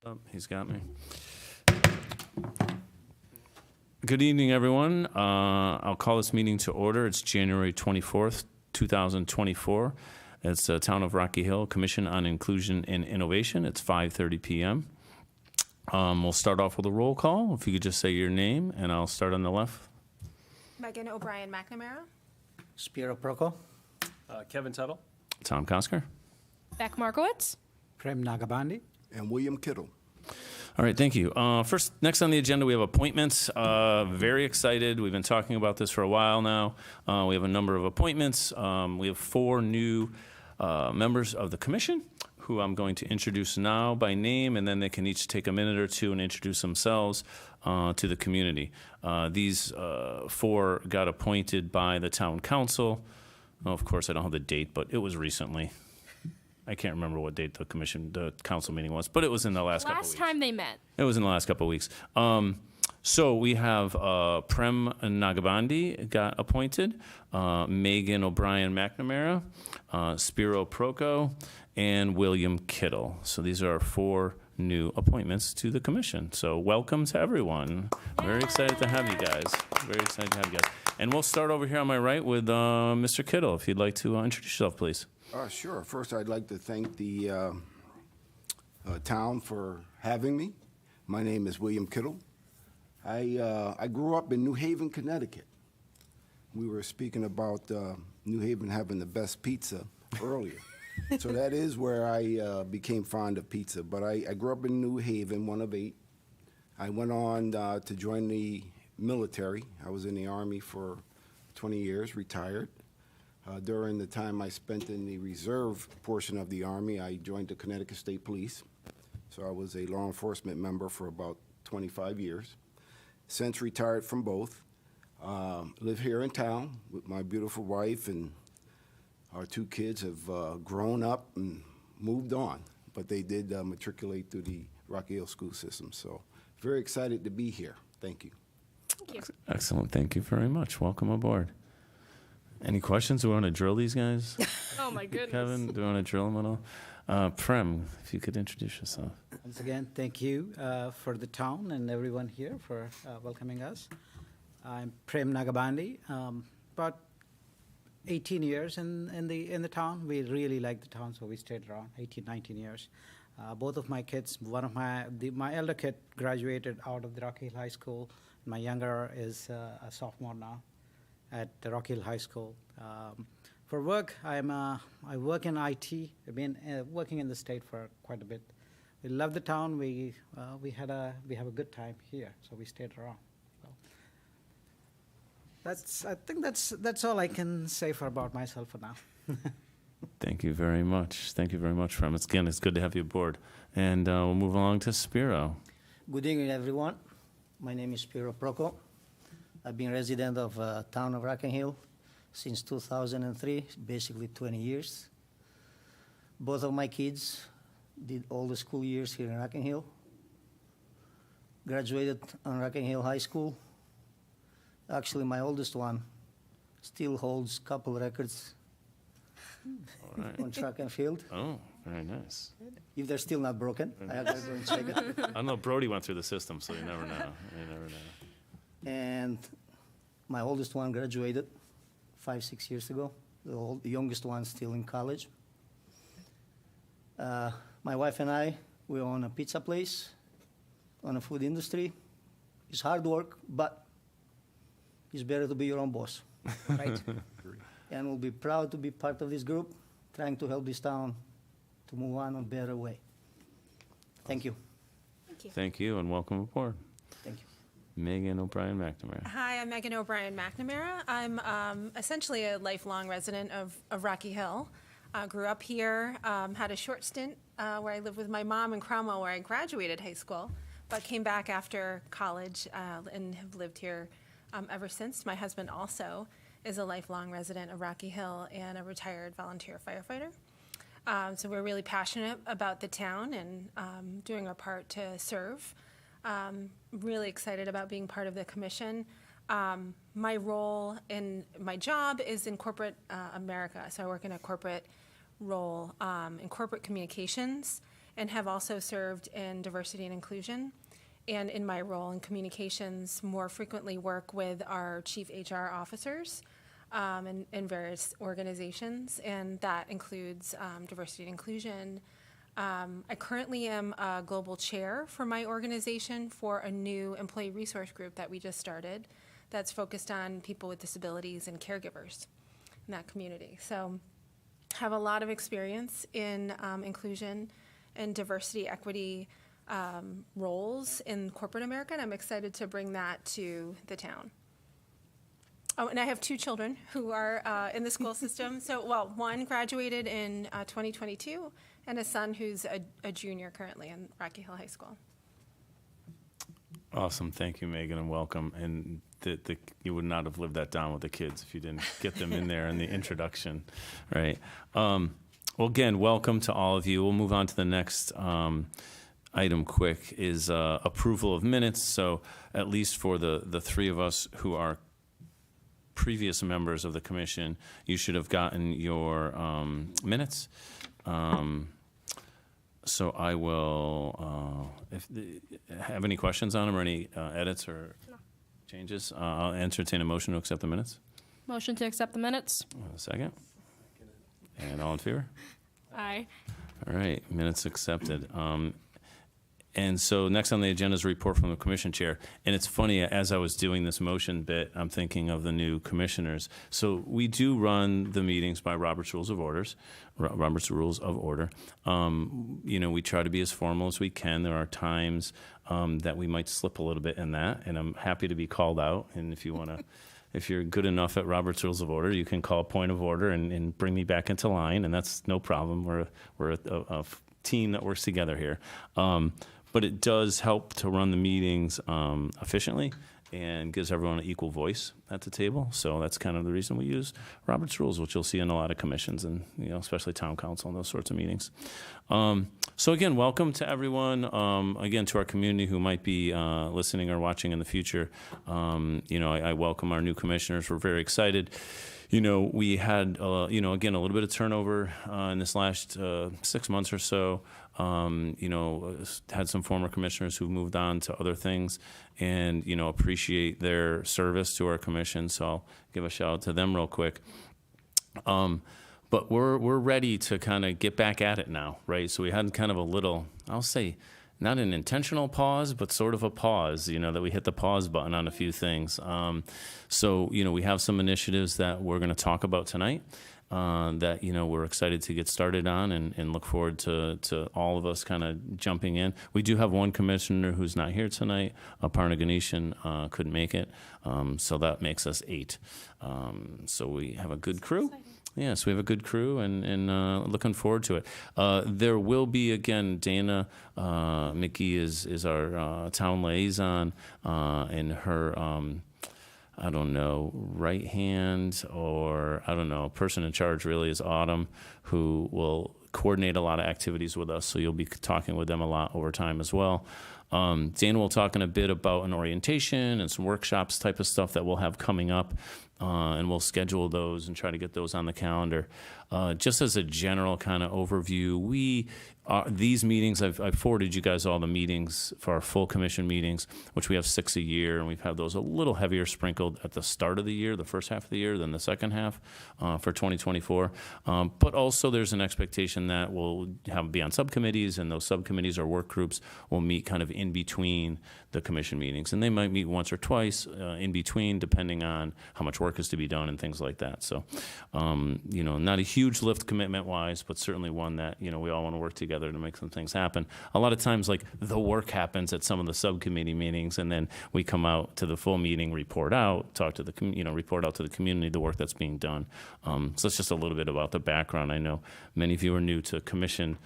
Oh, he's got me. Good evening, everyone. I'll call this meeting to order. It's January 24th, 2024. It's the Town of Rocky Hill Commission on Inclusion and Innovation. It's 5:30 p.m. We'll start off with a roll call. If you could just say your name, and I'll start on the left. Megan O'Brien McNamara. Spiro Proko. Kevin Tuttle. Tom Kosker. Beck Markowitz. Prem Nagabandi. And William Kittle. All right, thank you. Next on the agenda, we have appointments. Very excited. We've been talking about this for a while now. We have a number of appointments. We have 4 new members of the commission who I'm going to introduce now by name, and then they can each take a minute or two and introduce themselves to the community. These 4 got appointed by the town council. Well, of course, I don't have the date, but it was recently. I can't remember what date the council meeting was, but it was in the last couple of weeks. Last time they met. It was in the last couple of weeks. So we have Prem Nagabandi got appointed, Megan O'Brien McNamara, Spiro Proko, and William Kittle. So these are our 4 new appointments to the commission. So welcome to everyone. Very excited to have you guys. Very excited to have you guys. And we'll start over here on my right with Mr. Kittle. If you'd like to introduce yourself, please. Sure. First, I'd like to thank the town for having me. My name is William Kittle. I grew up in New Haven, Connecticut. We were speaking about New Haven having the best pizza earlier. So that is where I became fond of pizza. But I grew up in New Haven, one of 8. I went on to join the military. I was in the Army for 20 years, retired. During the time I spent in the reserve portion of the Army, I joined the Connecticut State Police. So I was a law enforcement member for about 25 years. Since retired from both, live here in town with my beautiful wife, and our 2 kids have grown up and moved on, but they did matriculate through the Rocky Hill school system. So very excited to be here. Thank you. Thank you. Excellent. Thank you very much. Welcome aboard. Any questions? Do we want to drill these guys? Oh, my goodness. Kevin, do you want to drill them at all? Prem, if you could introduce yourself. Once again, thank you for the town and everyone here for welcoming us. I'm Prem Nagabandi. About 18 years in the town. We really like the town, so we stayed around 18, 19 years. Both of my kids, my elder kid graduated out of the Rocky Hill High School. My younger is a sophomore now at the Rocky Hill High School. For work, I work in IT. I've been working in the state for quite a bit. We love the town. We have a good time here, so we stayed around. So I think that's all I can say about myself for now. Thank you very much. Thank you very much, Prem. It's good to have you aboard. And we'll move along to Spiro. Good evening, everyone. My name is Spiro Proko. I've been resident of town of Rocky Hill since 2003, basically 20 years. Both of my kids did all the school years here in Rocky Hill. Graduated on Rocky Hill High School. Actually, my oldest one still holds a couple records All right. on track and field. Oh, very nice. If they're still not broken, I have to go and check it. I don't know. Brody went through the system, so you never know. You never know. And my oldest one graduated 5-6 years ago. The youngest one still in college. My wife and I, we own a pizza place on a food industry. It's hard work, but it's better to be your own boss, right? And we'll be proud to be part of this group, trying to help this town to move on a better way. Thank you. Thank you. Thank you, and welcome aboard. Thank you. Megan O'Brien McNamara. Hi, I'm Megan O'Brien McNamara. I'm essentially a lifelong resident of Rocky Hill. Grew up here, had a short stint where I lived with my mom in Cromwell, where I graduated high school, but came back after college and have lived here ever since. My husband also is a lifelong resident of Rocky Hill and a retired volunteer firefighter. So we're really passionate about the town and doing our part to serve. Really excited about being part of the commission. My role in my job is in corporate America. So I work in a corporate role in corporate communications and have also served in diversity and inclusion. And in my role in communications, more frequently work with our chief HR officers in various organizations, and that includes diversity and inclusion. I currently am a global chair for my organization for a new employee resource group that we just started that's focused on people with disabilities and caregivers in that community. So have a lot of experience in inclusion and diversity, equity roles in corporate America, and I'm excited to bring that to the town. Oh, and I have 2 children who are in the school system. So, well, one graduated in 2022, and a son who's a junior currently in Rocky Hill High School. Awesome. Thank you, Megan, and welcome. And you would not have lived that down with the kids if you didn't get them in there in the introduction, right? Well, again, welcome to all of you. We'll move on to the next item quick is approval of minutes. So at least for the 3 of us who are previous members of the commission, you should have gotten your minutes. So I will, have any questions on them or any edits or changes? I'll entertain a motion to accept the minutes. Motion to accept the minutes. A second. And all in favor? Aye. All right, minutes accepted. And so next on the agenda is a report from the commission chair. And it's funny, as I was doing this motion bit, I'm thinking of the new commissioners. So we do run the meetings by Robert's Rules of Order. We try to be as formal as we can. There are times that we might slip a little bit in that, and I'm happy to be called out. And if you want to, if you're good enough at Robert's Rules of Order, you can call a point of order and bring me back into line, and that's no problem. We're a team that works together here. But it does help to run the meetings efficiently and gives everyone an equal voice at the table. So that's kind of the reason we use Robert's Rules, which you'll see in a lot of commissions and, especially town council and those sorts of meetings. So again, welcome to everyone. Again, to our community who might be listening or watching in the future. I welcome our new commissioners. We're very excited. We had, again, a little bit of turnover in this last 6 months or so. Had some former commissioners who moved on to other things and, appreciate their service to our commission. So I'll give a shout out to them real quick. But we're ready to kind of get back at it now, right? So we had kind of a little, I'll say, not an intentional pause, but sort of a pause, that we hit the pause button on a few things. So we have some initiatives that we're going to talk about tonight that, we're excited to get started on and look forward to all of us kind of jumping in. We do have one commissioner who's not here tonight. Aparna Ganeshan couldn't make it, so that makes us 8. So we have a good crew. Yes, we have a good crew and looking forward to it. There will be, again, Dana McGee is our town liaison, and her, right hand or, person in charge really is Autumn, who will coordinate a lot of activities with us. So you'll be talking with them a lot over time as well. Dana will talk in a bit about an orientation and some workshops type of stuff that we'll have coming up. And we'll schedule those and try to get those on the calendar. Just as a general kind of overview, these meetings, I've forwarded you guys all the meetings for our full commission meetings, which we have 6 a year, and we've had those a little heavier sprinkled at the start of the year, the first half of the year, than the second half for 2024. But also there's an expectation that we'll be on subcommittees, and those subcommittees or work groups will meet kind of in between the commission meetings. And they might meet once or twice in between, depending on how much work is to be done and things like that. So, not a huge lift commitment-wise, but certainly one that, we all want to work together to make some things happen. A lot of times, like, the work happens at some of the subcommittee meetings, and then we come out to the full meeting, report out, report out to the community the work that's being done. So it's just a little bit about the background. I know many of you are new to commission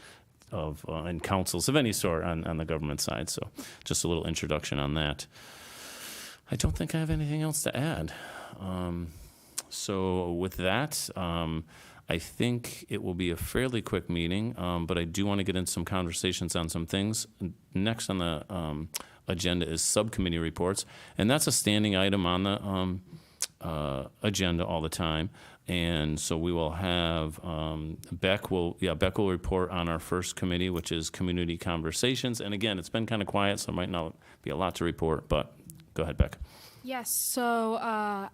of and councils of any sort on the government side, so just a little introduction on that. I don't think I have anything else to add. So with that, I think it will be a fairly quick meeting, but I do want to get into some conversations on some things. Next on the agenda is subcommittee reports, and that's a standing item on the agenda all the time. And so we will have, Beck will report on our first committee, which is Community Conversations. And again, it's been kind of quiet, so there might not be a lot to report, but go ahead, Beck. Yes, so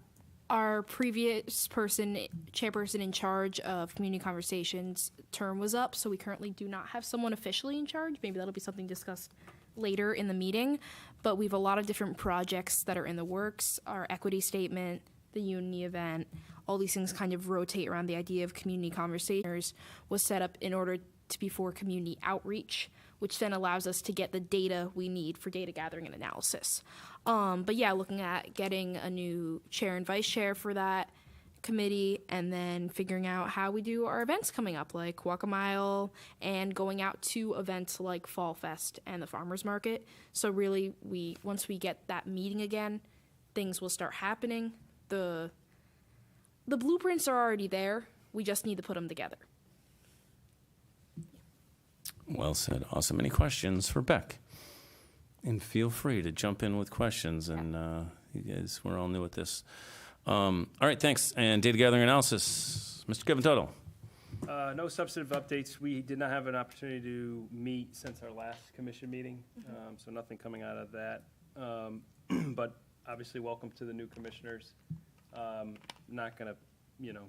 our previous chairperson in charge of Community Conversations term was up, so we currently do not have someone officially in charge. Maybe that'll be something discussed later in the meeting. But we have a lot of different projects that are in the works. Our equity statement, the Unity event, all these things kind of rotate around the idea of community conversations was set up in order to be for community outreach, which then allows us to get the data we need for data gathering and analysis. But yeah, looking at getting a new chair and vice chair for that committee, and then figuring out how we do our events coming up, like Walk a Mile, and going out to events like Fall Fest and the Farmers Market. So really, once we get that meeting again, things will start happening. The blueprints are already there. We just need to put them together. Well said. Awesome. Any questions for Beck? And feel free to jump in with questions. And you guys, we're all new at this. All right, thanks. And data gathering analysis, Mr. Kevin Tuttle. No substantive updates. We did not have an opportunity to meet since our last commission meeting, so nothing coming out of that. But obviously, welcome to the new commissioners. Not going to,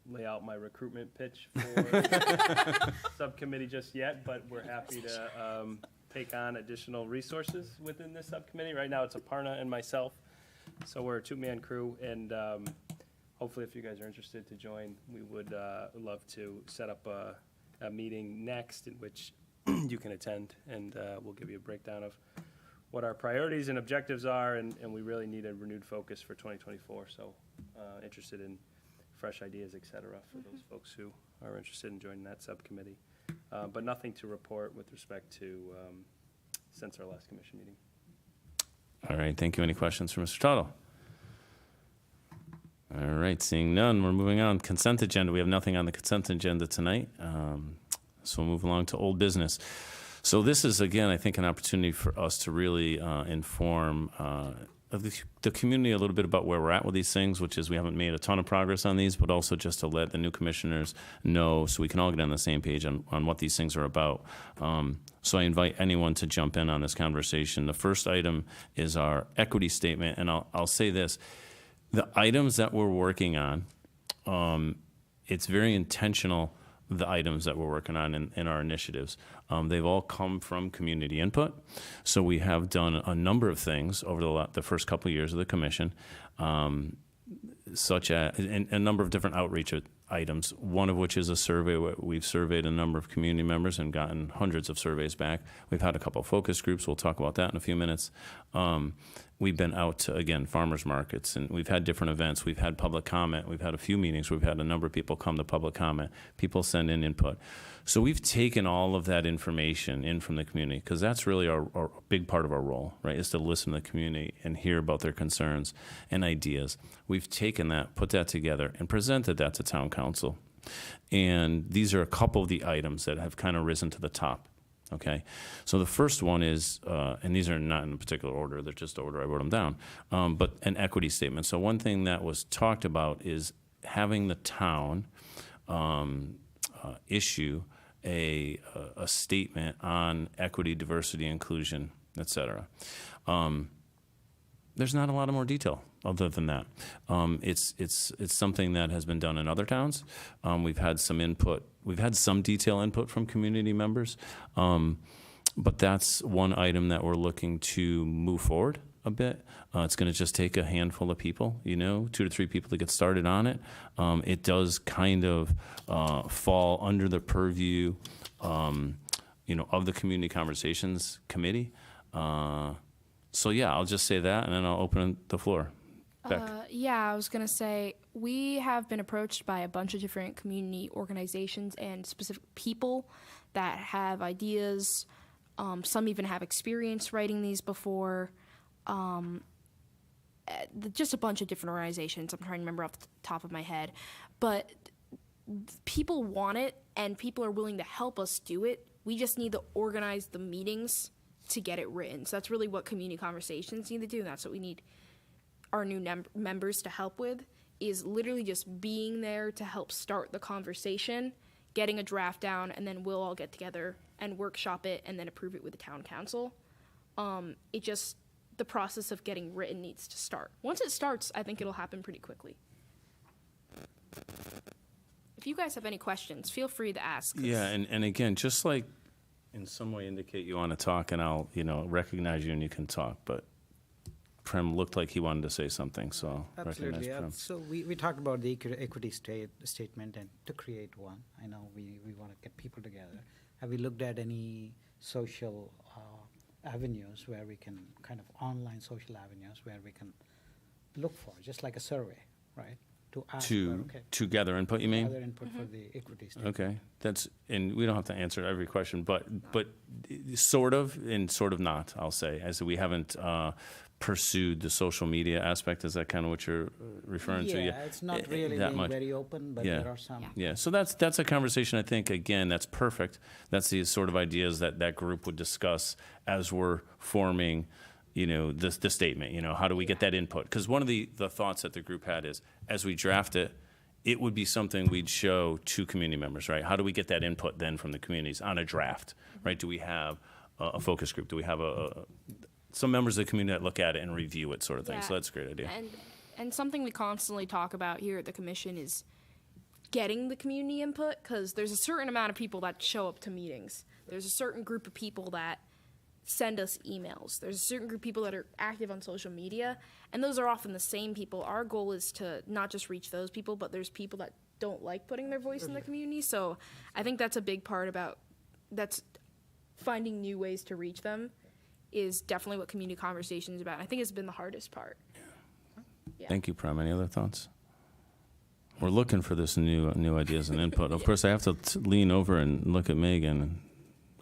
lay out my recruitment pitch for subcommittee just yet, but we're happy to take on additional resources within this subcommittee. Right now, it's Aparna and myself, so we're a two-man crew, and hopefully, if you guys are interested to join, we would love to set up a meeting next in which you can attend, and we'll give you a breakdown of what our priorities and objectives are, and we really need a renewed focus for 2024, so interested in fresh ideas, et cetera, for those folks who are interested in joining that subcommittee. But nothing to report with respect to since our last commission meeting. All right, thank you. Any questions for Mr. Tuttle? All right, seeing none, we're moving on. Consent agenda. We have nothing on the consent agenda tonight, so we'll move along to old business. So this is, again, I think, an opportunity for us to really inform the community a little bit about where we're at with these things, which is we haven't made a ton of progress on these, but also just to let the new commissioners know so we can all get on the same page on what these things are about. So I invite anyone to jump in on this conversation. The first item is our equity statement, and I'll say this. The items that we're working on, it's very intentional, the items that we're working on in our initiatives. They've all come from community input. So we have done a number of things over the first couple of years of the commission, such as a number of different outreach items, one of which is a survey. We've surveyed a number of community members and gotten hundreds of surveys back. We've had a couple of focus groups. We'll talk about that in a few minutes. We've been out to, again, farmers markets, and we've had different events. We've had public comment. We've had a few meetings. We've had a number of people come to public comment. People send in input. So we've taken all of that information in from the community, because that's really our big part of our role, right, is to listen to the community and hear about their concerns and ideas. We've taken that, put that together, and presented that to town council. And these are a couple of the items that have kind of risen to the top. Okay, so the first one is, and these are not in a particular order, they're just the order I wrote them down, but an equity statement. So one thing that was talked about is having the town issue a statement on equity, diversity, inclusion, et cetera. There's not a lot of more detail other than that. It's something that has been done in other towns. We've had some input. We've had some detail input from community members, but that's one item that we're looking to move forward a bit. It's going to just take a handful of people, 2 to 3 people to get started on it. It does kind of fall under the purview, of the Community Conversations Committee. So yeah, I'll just say that, and then I'll open the floor. Beck. Yeah, I was going to say, we have been approached by a bunch of different community organizations and specific people that have ideas. Some even have experience writing these before. Just a bunch of different organizations. I'm trying to remember off the top of my head. But people want it, and people are willing to help us do it. We just need to organize the meetings to get it written. So that's really what Community Conversations need to do, and that's what we need our new members to help with, is literally just being there to help start the conversation, getting a draft down, and then we'll all get together and workshop it and then approve it with the town council. The process of getting written needs to start. Once it starts, I think it'll happen pretty quickly. If you guys have any questions, feel free to ask. 'Cause Yeah, and again, just like in some way indicate you want to talk, and I'll, recognize you and you can talk, but Prem looked like he wanted to say something, so recognize Absolutely. Prem. So we talked about the equity statement and to create one. I know we want to get people together. Have we looked at any social avenues where we can, kind of online social avenues where we can look for, just like a survey, right? To ask To gather input, you mean? gather input for the equity statement. Okay, and we don't have to answer every question, but sort of and sort of not, I'll say, as we haven't pursued the social media aspect. Is that kind of what you're referring to? Yeah, it's not really that being much. very open, but Yeah. there are some. Yeah, so that's a conversation, I think, again, that's perfect. That's the sort of ideas that group would discuss as we're forming, the statement, how do we get that input? Because one of the thoughts that the group had is, as we draft it, it would be something we'd show to community members, right? How do we get that input then from the communities on a draft, right? Do we have a focus group? Do we have some members of the community that look at it and review it, sort of thing? So that's a great idea. And something we constantly talk about here at the commission is getting the community input, because there's a certain amount of people that show up to meetings. There's a certain group of people that send us emails. There's a certain group of people that are active on social media, and those are often the same people. Our goal is to not just reach those people, but there's people that don't like putting their voice in the community. So I think that's a big part that's finding new ways to reach them is definitely what community conversation is about. I think it's been the hardest part. Yeah. Thank you, Prem. Any other thoughts? We're looking for this new ideas and input. Of course, I have to lean over and look at Megan and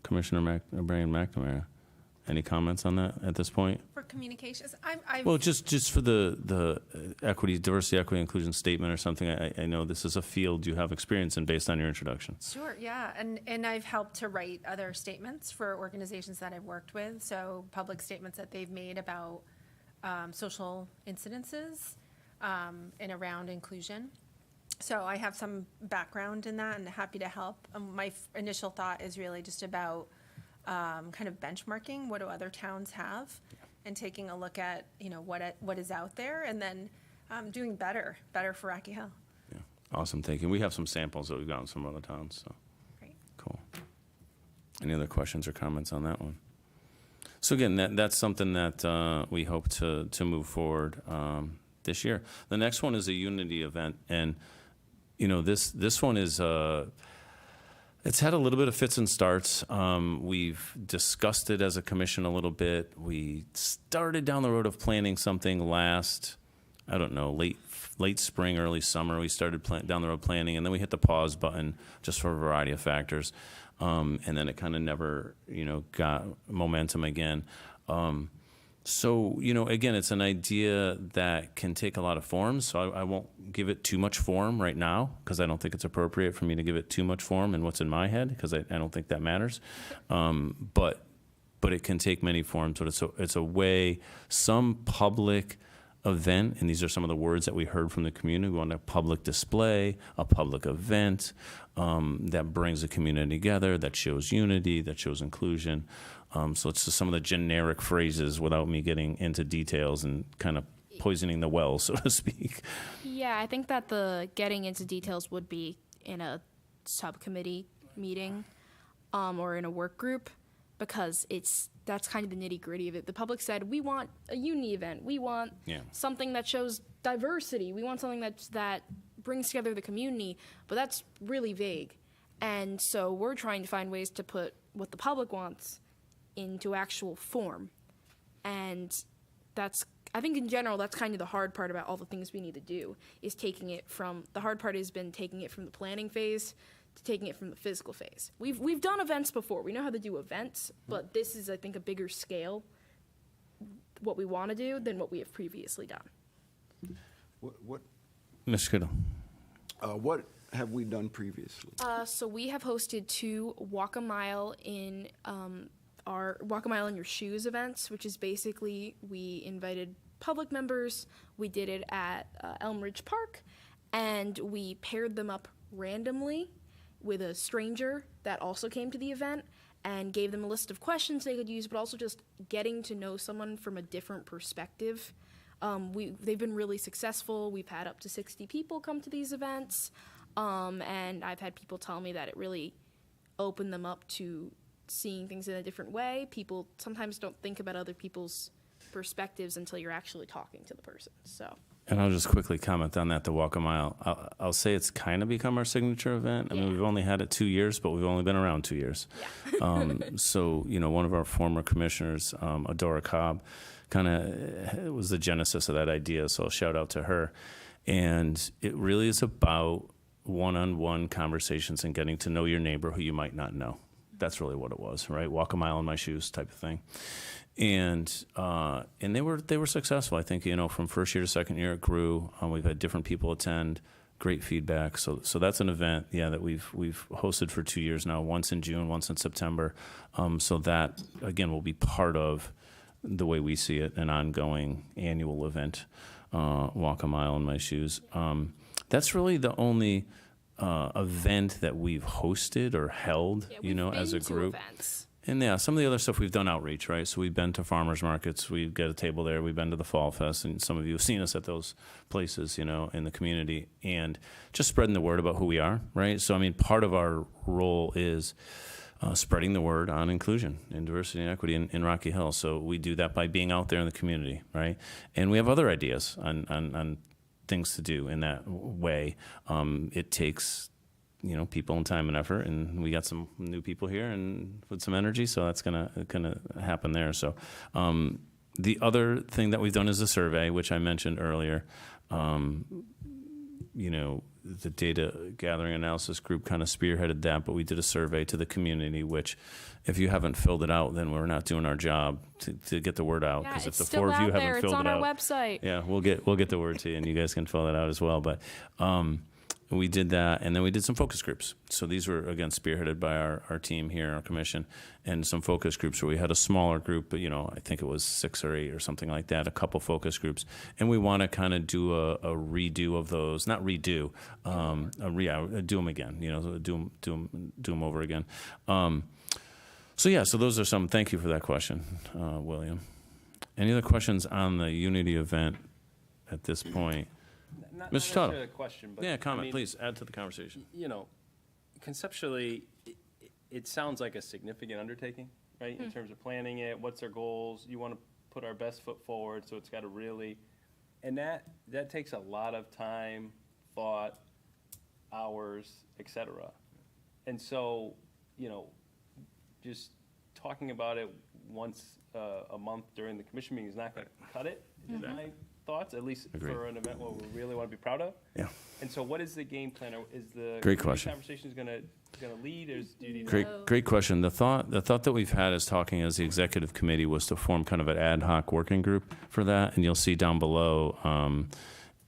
Commissioner Brian McNamara. Any comments on that at this point? For communications, I've Well, just for the diversity, equity, inclusion statement or something. I know this is a field you have experience in based on your introduction. Sure, yeah, and I've helped to write other statements for organizations that I've worked with, so public statements that they've made about social incidences and around inclusion. So I have some background in that and happy to help. My initial thought is really just about kind of benchmarking, what do other towns have, and taking a look at, what is out there, and then doing better for Rocky Hill. Yeah, awesome. Thank you. We have some samples that we've gotten from other towns. So Great. cool. Any other questions or comments on that one? So again, that's something that we hope to move forward this year. The next one is a unity event, and this one is. It's had a little bit of fits and starts. We've discussed it as a commission a little bit. We started down the road of planning something last, late spring, early summer. We started down the road planning, and then we hit the pause button just for a variety of factors. And then it kind of never, got momentum again. So, again, it's an idea that can take a lot of forms, so I won't give it too much form right now, because I don't think it's appropriate for me to give it too much form in what's in my head, because I don't think that matters. But it can take many forms, but it's a way, some public event, and these are some of the words that we heard from the community. We want a public display, a public event that brings the community together, that shows unity, that shows inclusion. So it's just some of the generic phrases without me getting into details and kind of poisoning the well, so to speak. Yeah, I think that the getting into details would be in a subcommittee meeting or in a work group, because that's kind of the nitty-gritty of it. The public said, we want a unity event. We want something that shows diversity. We want something that brings together the community, but that's really vague. And so we're trying to find ways to put what the public wants into actual form. And I think in general, that's kind of the hard part about all the things we need to do, is the hard part has been taking it from the planning phase to taking it from the physical phase. We've done events before. We know how to do events, but this is, I think, a bigger scale, what we want to do, than what we have previously done. What Mr. Kittle. what have we done previously? So we have hosted 2 Walk a Mile in our Walk a Mile in Your Shoes events, which is basically we invited public members. We did it at Elm Ridge Park, and we paired them up randomly with a stranger that also came to the event and gave them a list of questions they could use, but also just getting to know someone from a different perspective. They've been really successful. We've had up to 60 people come to these events, and I've had people tell me that it really opened them up to seeing things in a different way. People sometimes don't think about other people's perspectives until you're actually talking to the person. So. And I'll just quickly comment on that, the Walk a Mile. I'll say it's kind of become our signature event. I mean, Yeah. we've only had it 2 years, but we've only been around 2 years. So, one of our former commissioners, Adora Cobb, kind of was the genesis of that idea, so I'll shout out to her. And it really is about one-on-one conversations and getting to know your neighbor who you might not know. That's really what it was, right? Walk a mile in my shoes type of thing. And they were successful. I think, from first year to second year, it grew. We've had different people attend, great feedback. So that's an event, that we've hosted for 2 years now, once in June, once in September. So that, again, will be part of the way we see it, an ongoing annual event, Walk a Mile in My Shoes. That's really the only event that we've hosted or held, Yeah, we've as a been to group. events. And some of the other stuff we've done outreach, right? So we've been to farmers markets, we've got a table there, we've been to the Fall Fest, and some of you have seen us at those places, in the community, and just spreading the word about who we are, right? So, I mean, part of our role is spreading the word on inclusion and diversity and equity in Rocky Hill. So we do that by being out there in the community, right? And we have other ideas on things to do in that way. It takes people and time and effort, and we got some new people here and with some energy, so that's gonna happen there. So the other thing that we've done is a survey, which I mentioned earlier. The data gathering analysis group kind of spearheaded that, but we did a survey to the community, which if you haven't filled it out, then we're not doing our job to get the word out. Yeah, Because it's if the still four of you out there. haven't It's filled on it our out, website. yeah, we'll get the word to you, and you guys can fill that out as well. But we did that, and then we did some focus groups. So these were, again, spearheaded by our team here, our commission, and some focus groups where we had a smaller group, but, I think it was 6 or 8 or something like that, a couple focus groups. And we want to kind of do a redo of those, not redo, do them again, do them over again. So those are some, thank you for that question, William. Any other questions on the Unity event at this point? Not Mr. necessarily Tuttle. a question, but. Yeah, comment, I mean, please, add to the conversation. Conceptually, it sounds like a significant undertaking, right? In terms of planning it, what's our goals? You want to put our best foot forward, so it's got to really, and that takes a lot of time, thought, hours, et cetera. And so, just talking about it once a month during the commission meeting is not going to cut it, is my thoughts, at least Agreed. for an event where we really want to be proud of. Yeah. And so what is the game plan? Or is the Great question. conversation is going to lead, or do you need? Great question. The thought that we've had as talking as the executive committee was to form kind of an ad hoc working group for that, and you'll see down below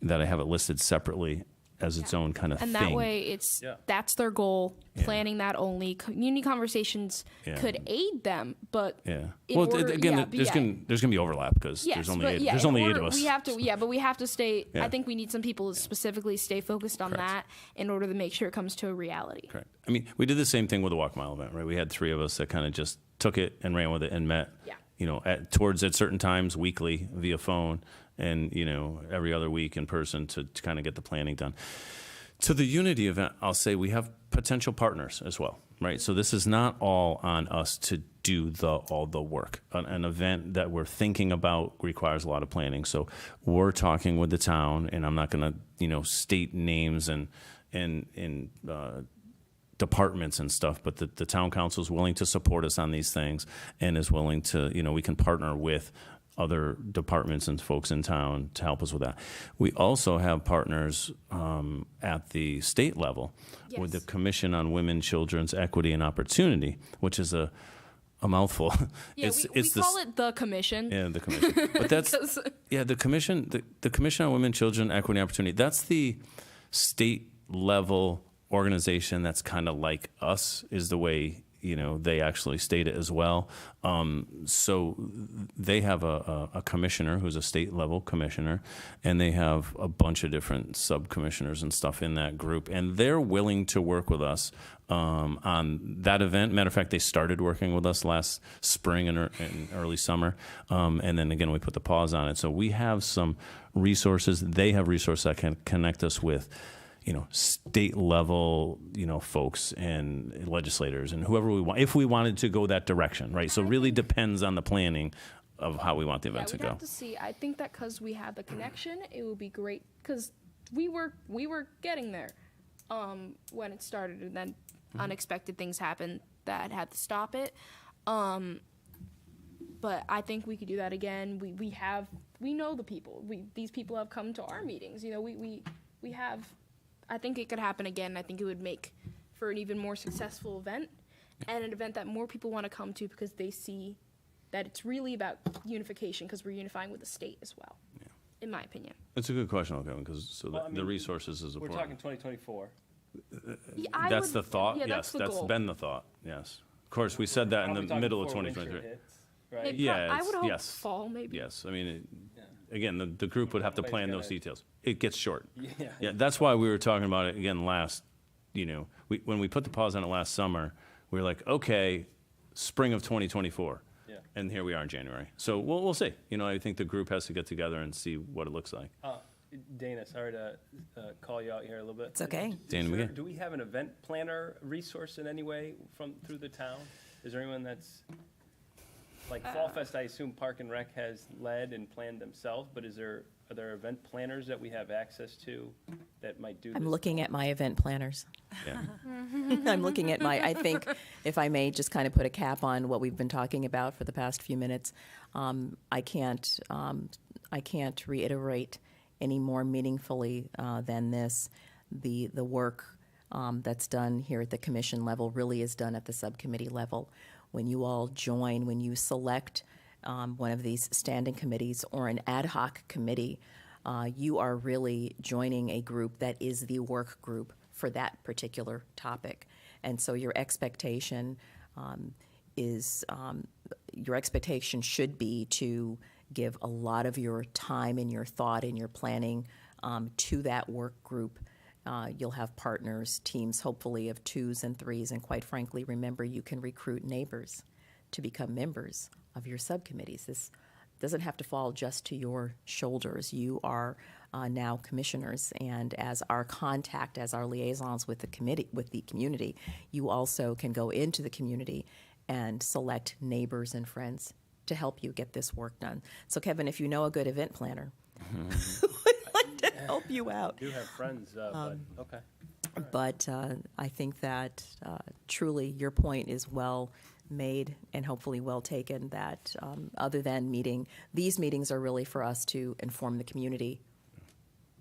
that I have it listed separately as its own kind of And thing. that way, Yeah. that's their goal. Yeah. Planning that only. Community conversations Yeah. could aid them, but Yeah. in Well, order- again, yeah, but there's yeah. gonna be overlap because yes, there's only but eight, yeah, there's in only 8 order- of us. We have to, but we have to stay. Yeah. I think we need some people to specifically stay focused on Correct. that in order to make sure it comes to a reality. Correct. I mean, we did the same thing with the Walk Mile event, right? We had 3 of us that kind of just took it and ran with it and met. Yeah. At certain times weekly via phone, and every other week in person to kind of get the planning done. To the Unity event, I'll say we have potential partners as well, right? So this is not all on us to do all the work. An event that we're thinking about requires a lot of planning. So we're talking with the town, and I'm not going to state names and departments and stuff, but the town council is willing to support us on these things and is willing to, we can partner with other departments and folks in town to help us with that. We also have partners at the state level with the Yes. Commission on Women, Children's Equity and Opportunity, which is a mouthful. Yeah, we call it the commission. Yeah, the commission. But that's Because- the commission. The Commission on Women, Children, Equity, and Opportunity. That's the state level organization that's kind of like us, is the way they actually state it as well. So they have a commissioner who's a state level commissioner, and they have a bunch of different sub commissioners and stuff in that group, and they're willing to work with us on that event. Matter of fact, they started working with us last spring and early summer, and then again we put the pause on it. So we have some resources. They have resources that can connect us with state level, folks and legislators and whoever we want, if we wanted to go that direction, right? So it really depends on the planning of how we want the event to we'd go. have to see. I think that because we have the connection, it would be great because we were getting there when it started, and then unexpected things happened that had to stop it. But I think we could do that again. We know the people. These people have come to our meetings. We have. I think it could happen again. I think it would make for an even more successful event, and an event that more people want to come to because they see that it's really about unification, because we're unifying with the state as well, in my opinion. It's a good question, Kevin, because Well, I the mean, resources is We're important. talking 2024. Yeah, That's the thought. Yeah, Yes, the that's goal. been the thought. Yes. Of course, we said that in Probably the talking middle of before winter 2023. hits, right? Maybe- Yeah, I would it's- hope yes. fall, maybe. Yes, I mean, again, the group would have to plan those Somebody's details. It gets short. Yeah. Yeah, that's why we were talking about it again last, when we put the pause on it last summer, we were like, okay, spring of 2024. Yeah. And here we are in January. So we'll see. I think the group has to get together and see what it looks like. Dana, sorry to call you out here a little bit. It's okay. Dana, we got- Do we have an event planner resource in any way through the town? Is there anyone that's, like Fall Fest, I assume Park and Rec has led and planned themselves, but are there event planners that we have access to that might do this? I'm looking at my event planners. Yeah. I'm looking at I think, if I may just kind of put a cap on what we've been talking about for the past few minutes, I can't reiterate any more meaningfully than this. The work that's done here at the commission level really is done at the subcommittee level. When you all join, when you select one of these standing committees or an ad hoc committee, you are really joining a group that is the work group for that particular topic. And so your expectation should be to give a lot of your time and your thought and your planning to that work group. You'll have partners, teams hopefully of 2s and 3s, and quite frankly, remember, you can recruit neighbors to become members of your subcommittees. This doesn't have to fall just to your shoulders. You are now commissioners, and as our contact, as our liaisons with the community, you also can go into the community and select neighbors and friends to help you get this work done. So, Kevin, if you know a good event planner, would like to help you out. I do have friends, but, okay. But I think that truly your point is well made and hopefully well taken, that other than these meetings are really for us to inform the community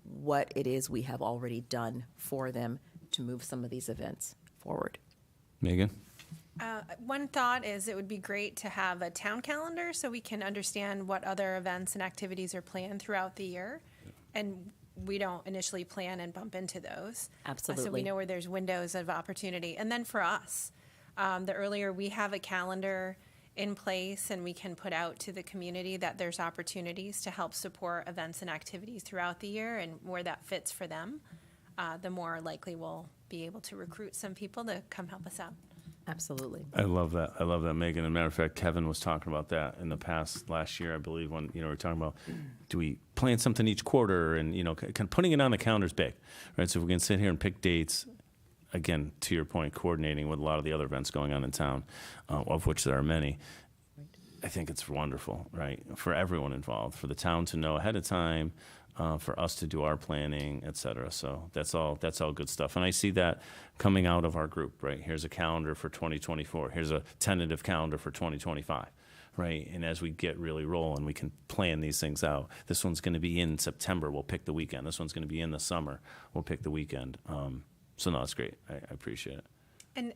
what it is we have already done for them to move some of these events forward. Megan? One thought is it would be great to have a town calendar so we can understand what other events and activities are planned throughout the year. And we don't initially plan and bump into those. So we Absolutely. know where there's windows of opportunity. And then for us, the earlier we have a calendar in place and we can put out to the community that there's opportunities to help support events and activities throughout the year and where that fits for them, the more likely we'll be able to recruit some people to come help us out. Absolutely. I love that. I love that, Megan. As a matter of fact, Kevin was talking about that in the past last year, I believe, when we were talking about, do we plan something each quarter, and kind of putting it on the calendar is big, right? So if we can sit here and pick dates, again, to your point, coordinating with a lot of the other events going on in town, of which there are many. I think it's wonderful, right, for everyone involved, for the town to know ahead of time, for us to do our planning, et cetera. So that's all good stuff. And I see that coming out of our group, right? Here's a calendar for 2024. Here's a tentative calendar for 2025, right? And as we get really rolling, we can plan these things out. This one's going to be in September. We'll pick the weekend. This one's going to be in the summer. We'll pick the weekend. So no, that's great. I appreciate it.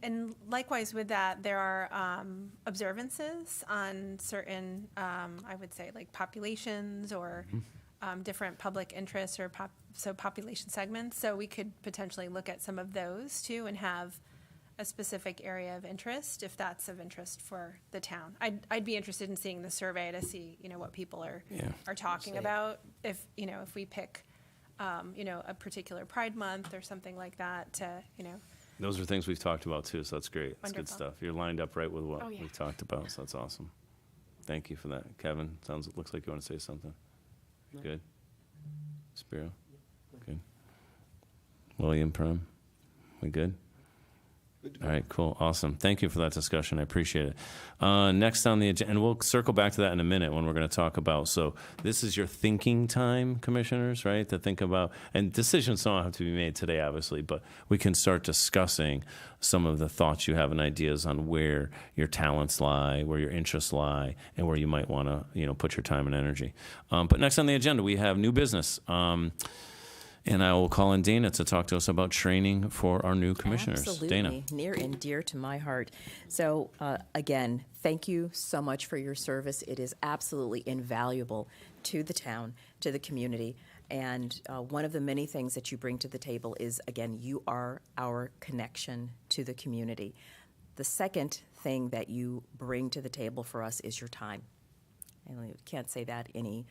And likewise with that, there are observances on certain, I would say, like populations or different public interests or population segments. So we could potentially look at some of those too and have a specific area of interest, if that's of interest for the town. I'd be interested in seeing the survey to see, what people are talking about. If, if we pick, a particular Pride Month or something like that to, Those are things we've talked about too, so that's great. That's good Wonderful. stuff. You're lined up right with what Oh, yeah. we've talked about, so that's awesome. Thank you for that. Kevin, looks like you want to say something. Good. Spiro? Good. William, Prem? We good? All right, cool, awesome. Thank you for that discussion. I appreciate it. Next on the agenda, and we'll circle back to that in a minute when we're going to talk about. So this is your thinking time, commissioners, right? To think about, and decisions don't have to be made today, obviously, but we can start discussing some of the thoughts you have and ideas on where your talents lie, where your interests lie, and where you might want to, put your time and energy. But next on the agenda, we have new business. And I will call in Dana to talk to us about training for our new commissioners. Absolutely. Dana. Near and dear to my heart. So, again, thank you so much for your service. It is absolutely invaluable to the town, to the community. And one of the many things that you bring to the table is, again, you are our connection to the community. The second thing that you bring to the table for us is your time. And I can't say that any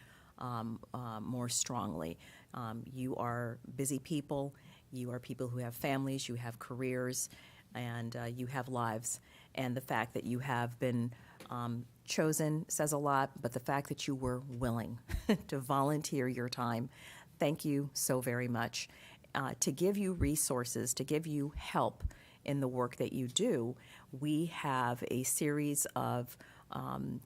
more strongly. You are busy people. You are people who have families, you have careers, and you have lives. And the fact that you have been chosen says a lot, but the fact that you were willing to volunteer your time, thank you so very much. To give you resources, to give you help in the work that you do, we have a series of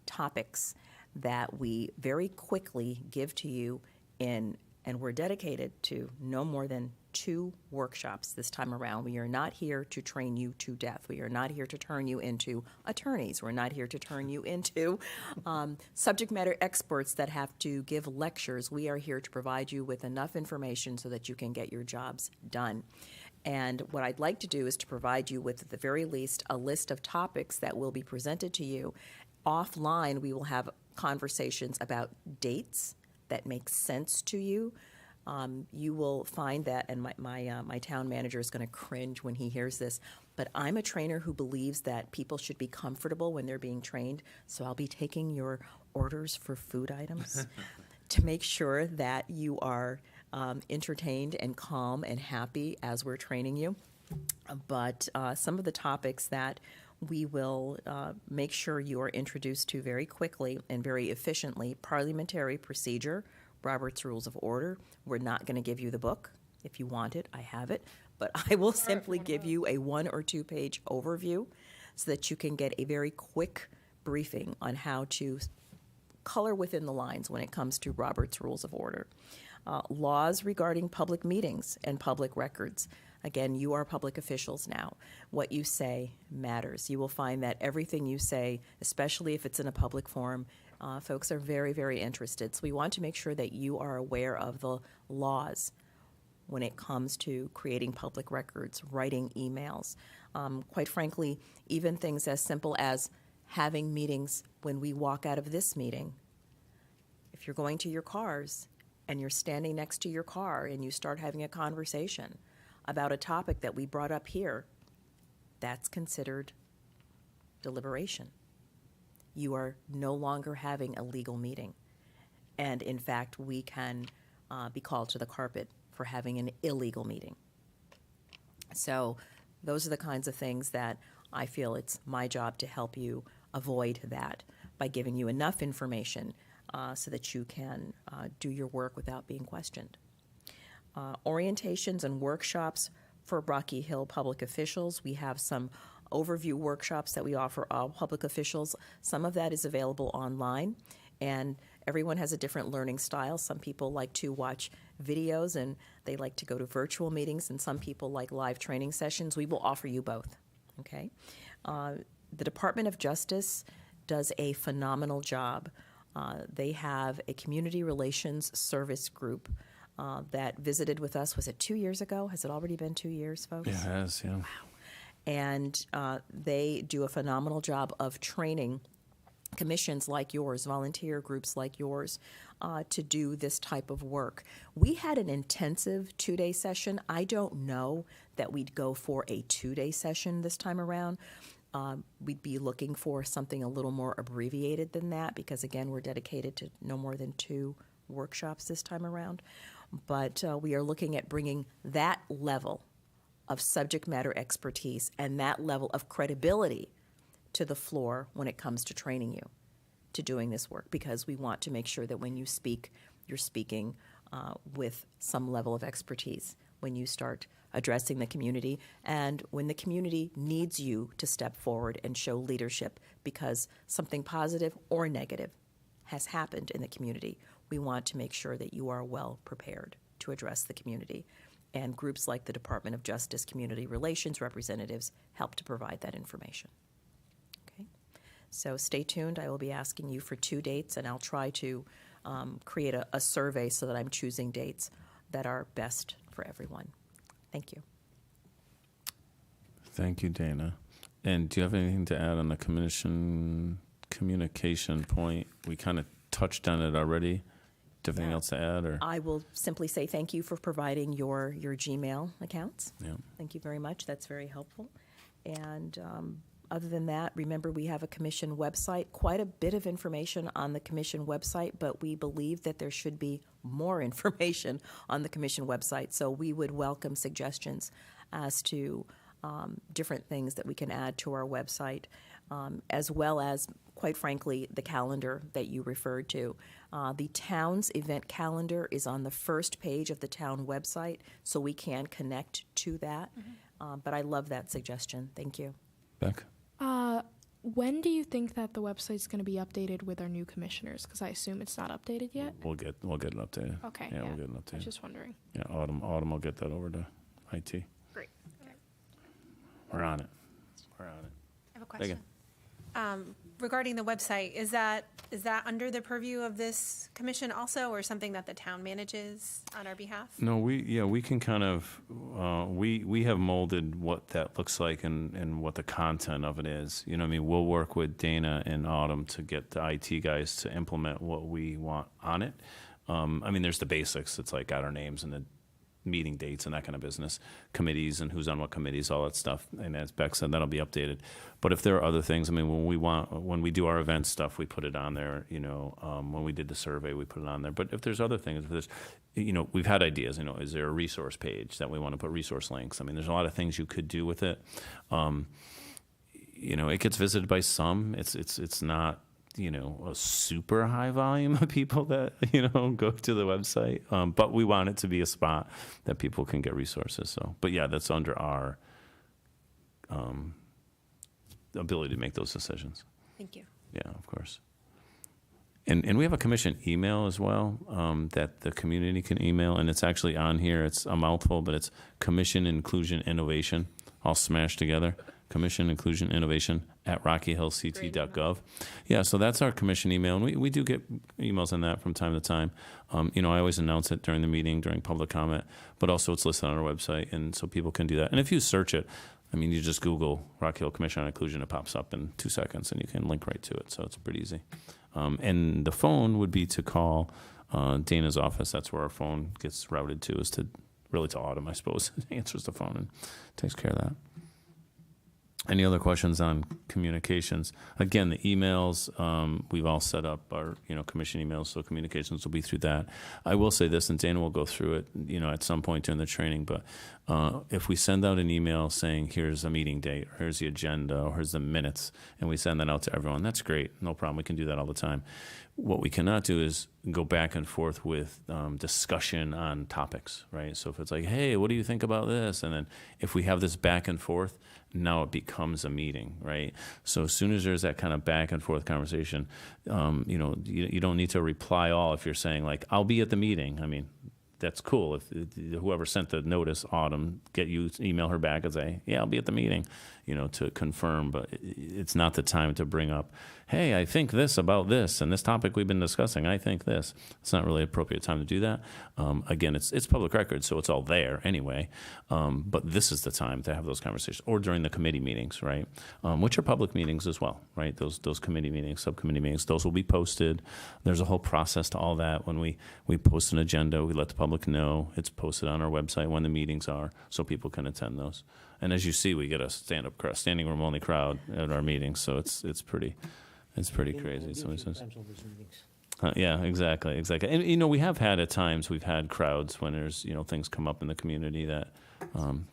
topics that we very quickly give to you and we're dedicated to no more than 2 workshops this time around. We are not here to train you to death. We are not here to turn you into attorneys. We're not here to turn you into subject matter experts that have to give lectures. We are here to provide you with enough information so that you can get your jobs done. And what I'd like to do is to provide you with, at the very least, a list of topics that will be presented to you. Offline, we will have conversations about dates that make sense to you. You will find that, and my town manager is going to cringe when he hears this, but I'm a trainer who believes that people should be comfortable when they're being trained, so I'll be taking your orders for food items to make sure that you are entertained and calm and happy as we're training you. But some of the topics that we will make sure you are introduced to very quickly and very efficiently: parliamentary procedure, Robert's Rules of Order. We're not going to give you the book. If you want it, I have it. But I will simply give you a 1 or 2 page overview so that you can get a very quick briefing on how to color within the lines when it comes to Robert's Rules of Order. Laws regarding public meetings and public records. Again, you are public officials now. What you say matters. You will find that everything you say, especially if it's in a public forum, folks are very, very interested. So we want to make sure that you are aware of the laws when it comes to creating public records, writing emails. Quite frankly, even things as simple as having meetings when we walk out of this meeting. If you're going to your cars and you're standing next to your car and you start having a conversation about a topic that we brought up here, that's considered deliberation. You are no longer having a legal meeting. And in fact, we can be called to the carpet for having an illegal meeting. So those are the kinds of things that I feel it's my job to help you avoid that by giving you enough information so that you can do your work without being questioned. Orientations and workshops for Rocky Hill public officials. We have some overview workshops that we offer all public officials. Some of that is available online, and everyone has a different learning style. Some people like to watch videos and they like to go to virtual meetings, and some people like live training sessions. We will offer you both, okay? The Department of Justice does a phenomenal job. They have a community relations service group that visited with us. Was it 2 years ago? Has it already been 2 years, folks? It has, yeah. And they do a phenomenal job of training commissions like yours, volunteer groups like yours, to do this type of work. We had an intensive 2-day session. I don't know that we'd go for a 2-day session this time around. We'd be looking for something a little more abbreviated than that because, again, we're dedicated to no more than 2 workshops this time around. But we are looking at bringing that level of subject matter expertise and that level of credibility to the floor when it comes to training you to doing this work, because we want to make sure that when you speak, you're speaking with some level of expertise when you start addressing the community and when the community needs you to step forward and show leadership because something positive or negative has happened in the community. We want to make sure that you are well prepared to address the community. And groups like the Department of Justice Community Relations representatives help to provide that information. Okay? So stay tuned. I will be asking you for 2 dates, and I'll try to create a survey so that I'm choosing dates that are best for everyone. Thank you. Thank you, Dana. And do you have anything to add on the commission communication point? We kind of touched on it already. Do you have anything else to add? Or I will simply say thank you for providing your Gmail accounts. yeah. Thank you very much. That's very helpful. And other than that, remember we have a commission website, quite a bit of information on the commission website, but we believe that there should be more information on the commission website. So we would welcome suggestions as to different things that we can add to our website, as well as, quite frankly, the calendar that you referred to. The town's event calendar is on the first page of the town website, so we can connect to that. But I love that suggestion. Thank you. Beck? When do you think that the website's going to be updated with our new commissioners? Because I assume it's not updated yet. We'll get it updated. Okay. Yeah, we'll get it I updated. was just wondering. Yeah, Autumn will get that over to IT. Great. We're on it. We're on it. I have a Megan. question. Regarding the website, is that under the purview of this commission also, or something that the town manages on our behalf? No, we can kind of, we have molded what that looks like and what the content of it is. You know what I mean? We'll work with Dana and Autumn to get the IT guys to implement what we want on it. I mean, there's the basics. It's like got our names and the meeting dates and that kind of business, committees and who's on what committees, all that stuff. And as Beck said, that'll be updated. But if there are other things, I mean, when we do our event stuff, we put it on there. You know, when we did the survey, we put it on there. But if there's other things, if there's, you know, we've had ideas. You know, is there a resource page that we want to put resource links? I mean, there's a lot of things you could do with it. You know, it gets visited by some. It's not, you know, a super high volume of people that, you know, go to the website. But we want it to be a spot that people can get resources. So, but yeah, that's under our ability to make those decisions. Thank you. Yeah, of course. And we have a commission email as well that the community can email, and it's actually on here. It's a mouthful, but it's Commission Inclusion Innovation, all smashed together. Commission Inclusion Innovation at rockyhillct.gov. Yeah, so that's our commission email, and we do get emails on that from time to time. You know, I always announce it during the meeting, during public comment, but also it's listed on our website, and so people can do that. And if you search it, I mean, you just Google Rocky Hill Commission on Inclusion, it pops up in 2 seconds, and you can link right to it, so it's pretty easy. And the phone would be to call Dana's office. That's where our phone gets routed to, is to really to Autumn, I suppose. Answers the phone and takes care of that. Any other questions on communications? Again, the emails, we've all set up our, you know, commission emails, so communications will be through that. I will say this, and Dana will go through it, you know, at some point during the training, but if we send out an email saying, here's a meeting date, or here's the agenda, or here's the minutes, and we send that out to everyone, that's great. No problem. We can do that all the time. What we cannot do is go back and forth with discussion on topics, right? So if it's like, hey, what do you think about this? And then if we have this back and forth, now it becomes a meeting, right? So as soon as there's that kind of back and forth conversation, you know, you don't need to reply all if you're saying like, I'll be at the meeting. I mean, that's cool. If whoever sent the notice, Autumn, email her back and say, yeah, I'll be at the meeting. to confirm, but it's not the time to bring up, hey, I think this about this, and this topic we've been discussing, I think this. It's not really appropriate time to do that. Again, it's public record, so it's all there anyway. But this is the time to have those conversations, or during the committee meetings, right? Which are public meetings as well, right? Those committee meetings, subcommittee meetings, those will be posted. There's a whole process to all that. When we post an agenda, we let the public know. It's posted on our website when the meetings are, so people can attend those. And as you see, we get a standing room only crowd at our meetings, so it's pretty crazy. Yeah, exactly. And we have had at times, we've had crowds when there's things come up in the community that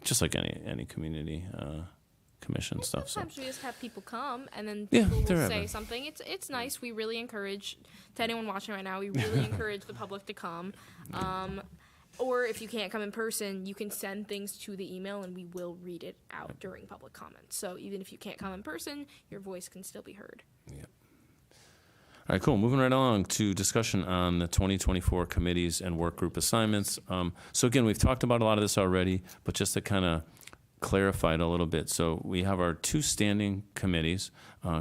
just like any community commission stuff. So Sometimes we just have people come, and then Yeah, people there will have say been. something. It's nice. We really encourage, to anyone watching right now, we really encourage the public to come. Or if you can't come in person, you can send things to the email, and we will read it out during public comments. So even if you can't come in person, your voice can still be heard. All right, cool. Moving right along to discussion on the 2024 committees and work group assignments. So again, we've talked about a lot of this already, but just to kind of clarify it a little bit. So we have our two standing committees,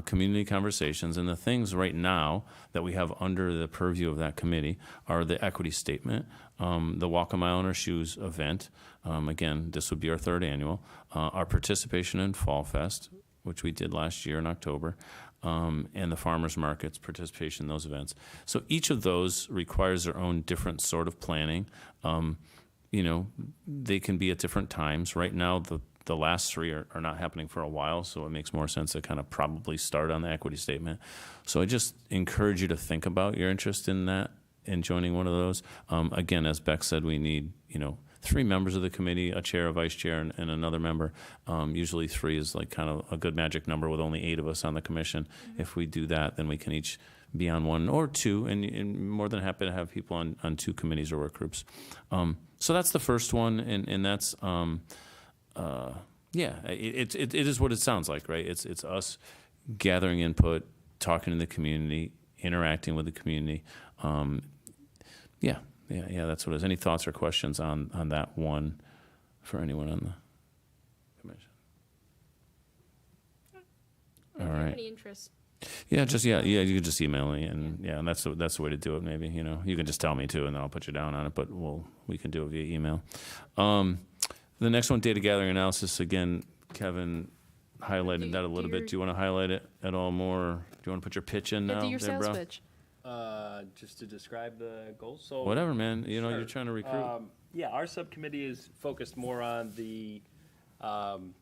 community conversations, and the things right now that we have under the purview of that committee are the equity statement, the Walk a Mile in Our Shoes event. Again, this would be our third annual. Our participation in Fall Fest, which we did last year in October, and the farmers markets participation in those events. So each of those requires their own different sort of planning. They can be at different times. Right now, the last three are not happening for a while, so it makes more sense to kind of probably start on the equity statement. So I just encourage you to think about your interest in that, in joining one of those. Again, as Beck said, we need, 3 members of the committee, a chair, a vice chair, and another member. Usually 3 is like kind of a good magic number with only 8 of us on the commission. If we do that, then we can each be on 1 or 2, and more than happy to have people on 2 committees or work groups. So that's the first one, and that's, it is what it sounds like, right? It's us gathering input, talking to the community, interacting with the community. Yeah, that's what it is. Any thoughts or questions on that one for anyone on the commission? If All you have right. any interest. Yeah, you could just email me, and that's the way to do it. Maybe you can just tell me too, and then I'll put you down on it. But we can do it via email. The next one, data gathering analysis. Again, Kevin highlighted that a little bit. Do you want to highlight it at all more? Do you want to put your pitch in now, Do your sales Deborah? pitch. Just to describe the goals, so. Whatever, man. You're Sure. trying to recruit. Yeah, our subcommittee is focused more on the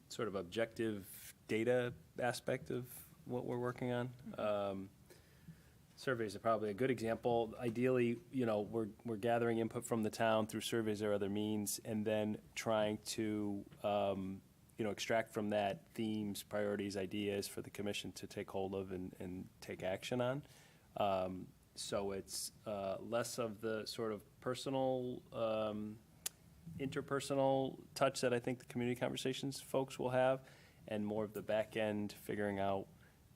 sort of objective data aspect of what we're working on. Surveys are probably a good example. Ideally, we're gathering input from the town through surveys or other means, and then trying to, extract from that themes, priorities, ideas for the commission to take hold of and take action on. So it's less of the sort of personal, interpersonal touch that I think the community conversations folks will have, and more of the back end figuring out,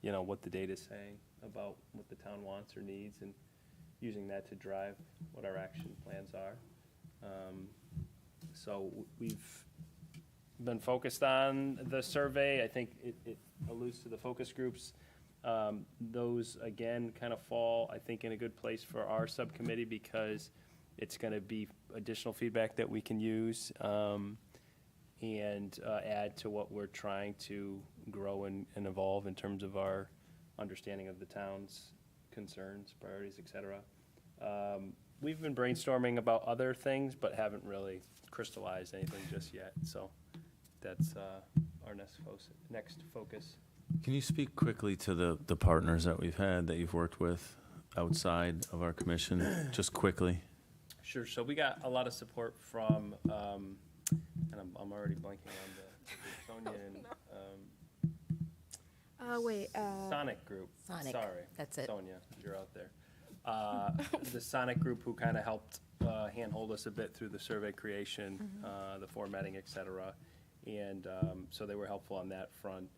what the data is saying about what the town wants or needs, and using that to drive what our action plans are. So we've been focused on the survey. I think it alludes to the focus groups. Those, again, kind of fall, I think, in a good place for our subcommittee, because it's going to be additional feedback that we can use and add to what we're trying to grow and evolve in terms of our understanding of the town's concerns, priorities, et cetera. We've been brainstorming about other things, but haven't really crystallized anything just yet. So that's our next focus. Can you speak quickly to the partners that we've had that you've worked with outside of our commission, just quickly? Sure. So we got a lot of support from, and I'm already blanking on the Sonia and Sonic Group. Sonic, Sorry. that's it. Sonia, you're out there. The Sonic Group, who kind of helped handhold us a bit through the survey creation, the formatting, et cetera. And so they were helpful on that front.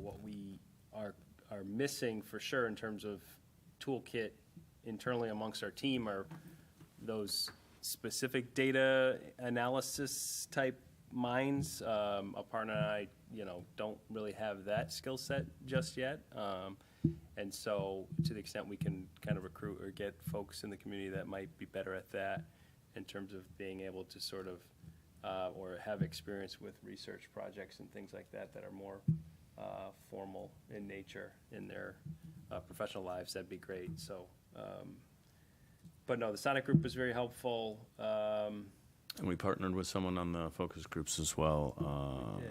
What we are missing for sure in terms of toolkit internally amongst our team are those specific data analysis type minds. A partner and I, don't really have that skill set just yet. And so to the extent we can kind of recruit or get folks in the community that might be better at that in terms of being able to sort of, or have experience with research projects and things like that that are more formal in nature in their professional lives, that'd be great. So, but no, the Sonic Group was very helpful. And we partnered with someone on the focus groups as well. did.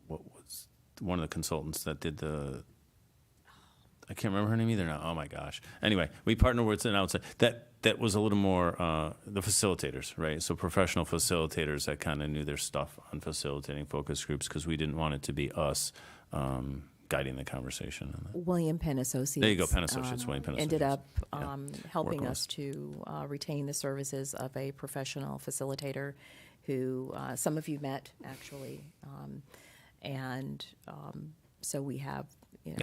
What was one of the consultants that did I can't remember her name either now. Oh my gosh. Anyway, we partnered with an outside that was a little more the facilitators, right? So professional facilitators that kind of knew their stuff on facilitating focus groups, because we didn't want it to be us guiding the conversation. William Penn Associates. There you go, Penn Associates, William Penn Ended Associates. up Yeah. helping Work with us to retain the services of a professional facilitator who some of you met, actually. So we have, Yeah.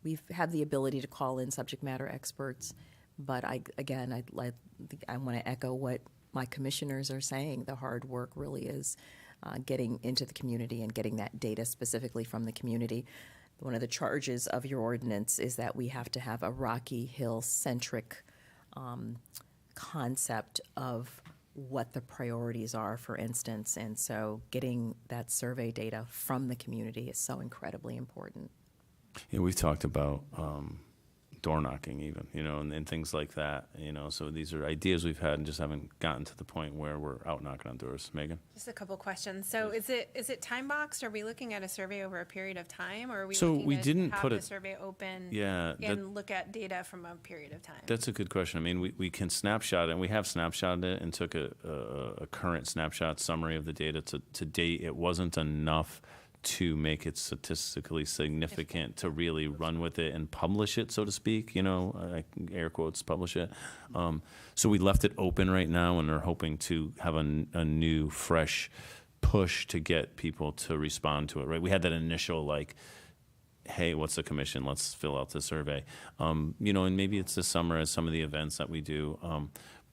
we've had the ability to call in subject matter experts. But I want to echo what my commissioners are saying. The hard work really is getting into the community and getting that data specifically from the community. One of the charges of your ordinance is that we have to have a Rocky Hill-centric concept of what the priorities are, for instance. And so getting that survey data from the community is so incredibly important. Yeah, we've talked about door knocking even, and things like that, So these are ideas we've had and just haven't gotten to the point where we're out knocking on doors. Megan? Just a couple questions. So is it time boxed? Are we looking at a survey over a period of time, or are we So looking we to didn't have put the it- survey open Yeah, and look at data from a period of time? That's a good question. I mean, we can snapshot it, and we have snapshotted it and took a current snapshot summary of the data. To date, it wasn't enough to make it statistically significant to really run with it and publish it, so to speak, air quotes, publish it. So we left it open right now, and are hoping to have a new, fresh push to get people to respond to it, right? We had that initial, hey, what's the commission? Let's fill out the survey. And maybe it's this summer as some of the events that we do.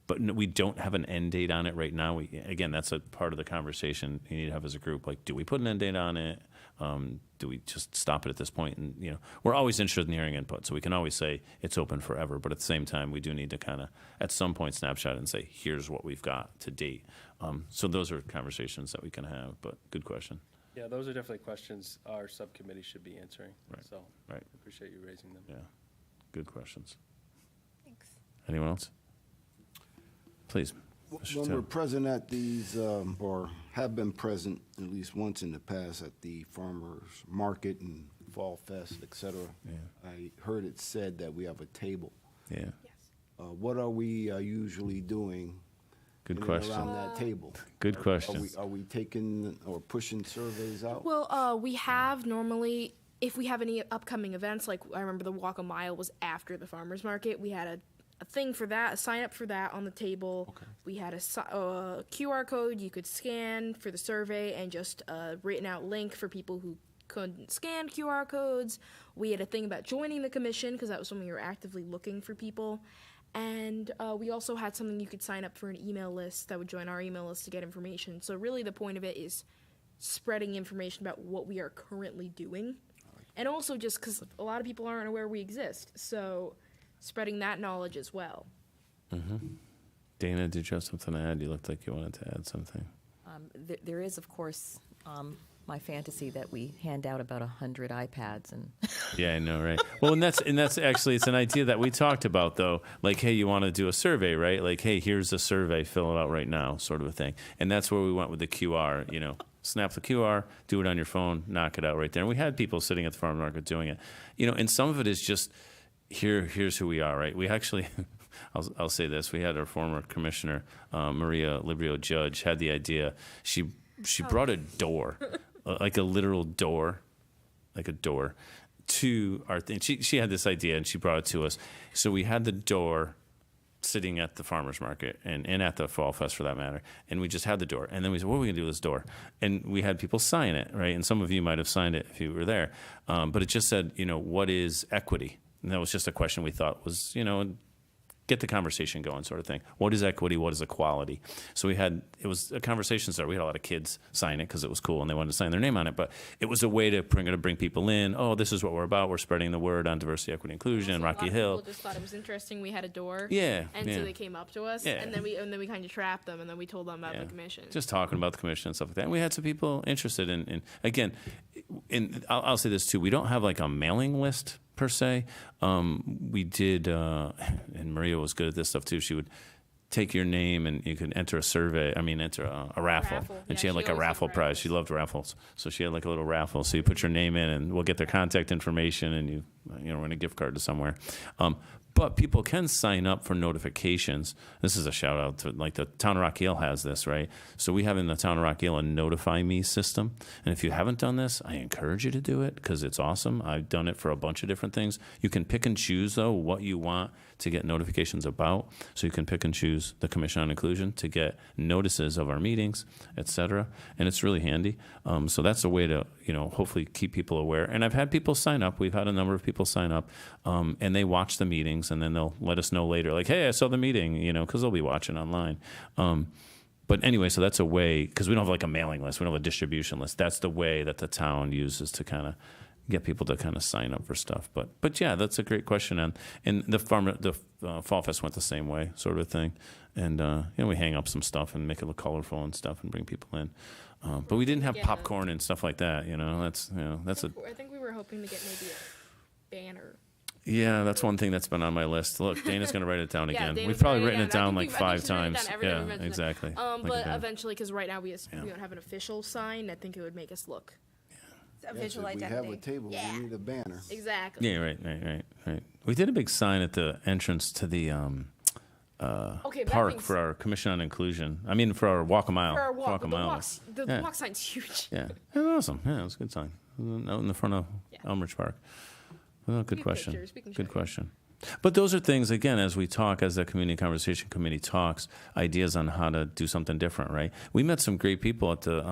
But we don't have an end date on it right now. Again, that's a part of the conversation you need to have as a group. Do we put an end date on it? Do we just stop it at this point? And, we're always interested in hearing input, so we can always say it's open forever. But at the same time, we do need to kind of, at some point, snapshot it and say, here's what we've got to date. So those are conversations that we can have, but good question. Yeah, those are definitely questions our subcommittee should be answering. Right. So Right. I appreciate you raising them. Yeah, good questions. Thanks. Anyone else? Please. Mr. When Taylor. we're present at these, or have been present at least once in the past at the farmers market and Fall Fest, et cetera, Yeah. I heard it said that we have a table. Yeah, What are we usually doing good in and question. around that table? Good question. Are we taking or pushing surveys out? Well, we have normally, if we have any upcoming events, like I remember the Walk a Mile was after the farmer's market. We had a thing for that, a sign up for that on the table. Okay. We had a QR code you could scan for the survey, and just a written out link for people who couldn't scan QR codes. We had a thing about joining the commission, because that was when we were actively looking for people. And we also had something you could sign up for an email list that would join our email list to get information. So really the point of it is spreading information about what we are currently doing. And also just because a lot of people aren't aware we exist. So spreading that knowledge as well. Dana, did you have something to add? You looked like you wanted to add something. There is, of course, my fantasy that we hand out about 100 iPads and Yeah, I know, right? Well, and that's actually, it's an idea that we talked about, though. Hey, you want to do a survey, right? Hey, here's a survey, fill it out right now, sort of a thing. And that's where we went with the QR, snap the QR, do it on your phone, knock it out right there. And we had people sitting at the farm market doing it. And some of it is just, here's who we are, right? We actually, I'll say this, we had our former commissioner, Maria Librio Judge, had the idea. She brought a door, like a literal door, like a door, to our thing. She had this idea, and she brought it to us. So we had the door sitting at the farmer's market and at the Fall Fest, for that matter, and we just had the door. And then we said, what are we going to do with this door? And we had people sign it, right? And some of you might have signed it if you were there. But it just said, what is equity? And that was just a question we thought was, get the conversation going, sort of thing. What is equity? What is equality? So it was a conversation starter. We had a lot of kids sign it because it was cool and they wanted to sign their name on it. But it was a way to bring people in. Oh, this is what we're about. We're spreading the word on diversity, equity, inclusion, Also, a lot Rocky of Hill. People just thought it was interesting. We had a door. Yeah, And yeah. so they came up to us, Yeah. and then we kind of trapped them, and then we told them about Yeah. the commission. Just talking about the commission and stuff like that. And we had some people interested in again, I'll say this too. We don't have like a mailing list per se. We did, and Maria was good at this stuff too. She would take your name and you could enter a survey. Enter a raffle. raffle. And Yeah, she had she like a always did raffle prize. raffles. She loved raffles. So she had like a little raffle. So you put your name in and we'll get their contact information and you win a gift card to somewhere. But people can sign up for notifications. This is a shout out to like the town of Rock Hill has this, right? So we have in the town of Rock Hill a notify me system. And if you haven't done this, I encourage you to do it because it's awesome. I've done it for a bunch of different things. You can pick and choose though what you want to get notifications about. So you can pick and choose the Commission on Inclusion to get notices of our meetings, et cetera. And it's really handy. So that's a way to, hopefully keep people aware. And I've had people sign up. We've had a number of people sign up and they watch the meetings and then they'll let us know later, like, hey, I saw the meeting, because they'll be watching online. But anyway, so that's a way, because we don't have like a mailing list. We don't have a distribution list. That's the way that the town uses to kind of get people to kind of sign up for stuff. But yeah, that's a great question. And the Fall Fest went the same way, sort of thing. And we hang up some stuff and make it look colorful and stuff and bring people in. But we didn't have Yeah. popcorn and stuff like that. That's I think we were hoping to get maybe a banner. Yeah, that's one thing that's been on my list. Look, Dana's going to write it down Yeah, again. Dana's We've probably gonna written write it down I like think 5 she's written it times. down every time we Yeah, mention it. exactly. Like a But banner. eventually, because right now we Yeah. don't have an official sign, I think it would make us look. A Yes, visual if we have identity. a table, Yeah. we need a banner. Exactly. Yeah, right. We did a big sign at the entrance to the Okay, that park being for our Commission on Inclusion. I mean, for our Walk a Mile. For our walk, a the Mile. walks, the Yeah. walk sign's huge. Yeah, it was awesome. Yeah, it was a good sign. Out in the front of Yeah. Elmridge Park. Well, good Few question. pictures, we can show Good you. question. But those are things, again, as we talk, as the Community Conversation Committee talks, ideas on how to do something different, right? We met some great people at the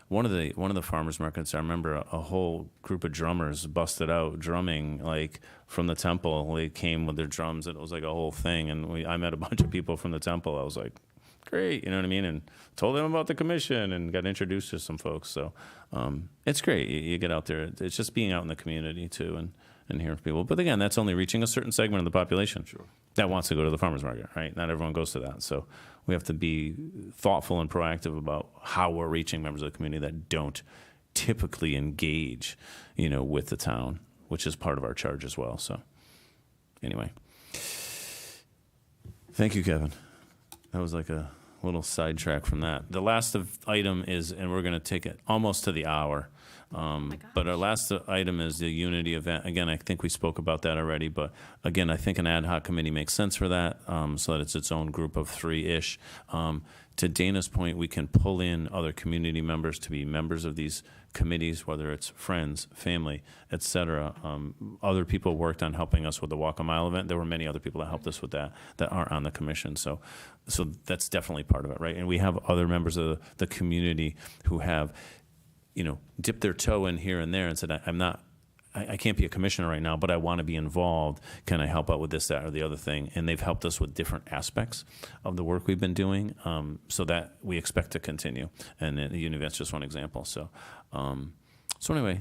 one of the farmers markets. I remember a whole group of drummers busted out drumming like from the temple. They came with their drums, and it was like a whole thing. And I met a bunch of people from the temple. I was like, great, you know what I mean? And told them about the commission and got introduced to some folks. So it's great. You get out there. It's just being out in the community too and hearing from people. But again, that's only reaching a certain segment of the population that wants to go to the farmer's market, right? Not everyone goes to that. So we have to be thoughtful and proactive about how we're reaching members of the community that don't typically engage, with the town, which is part of our charge as well. So anyway, thank you, Kevin. That was like a little sidetrack from that. The last item is, and we're going to take it almost to the hour. But our last item is the Unity event. Again, I think we spoke about that already, but again, I think an ad hoc committee makes sense for that, so that it's its own group of 3-ish. To Dana's point, we can pull in other community members to be members of these committees, whether it's friends, family, et cetera. Other people worked on helping us with the Walk a Mile event. There were many other people that helped us with that aren't on the commission. So that's definitely part of it, right? And we have other members of the community who have dipped their toe in here and there and said, I can't be a commissioner right now, but I want to be involved. Can I help out with this, that, or the other thing? And they've helped us with different aspects of the work we've been doing, so that we expect to continue. And the Unity event's just one example. So anyway,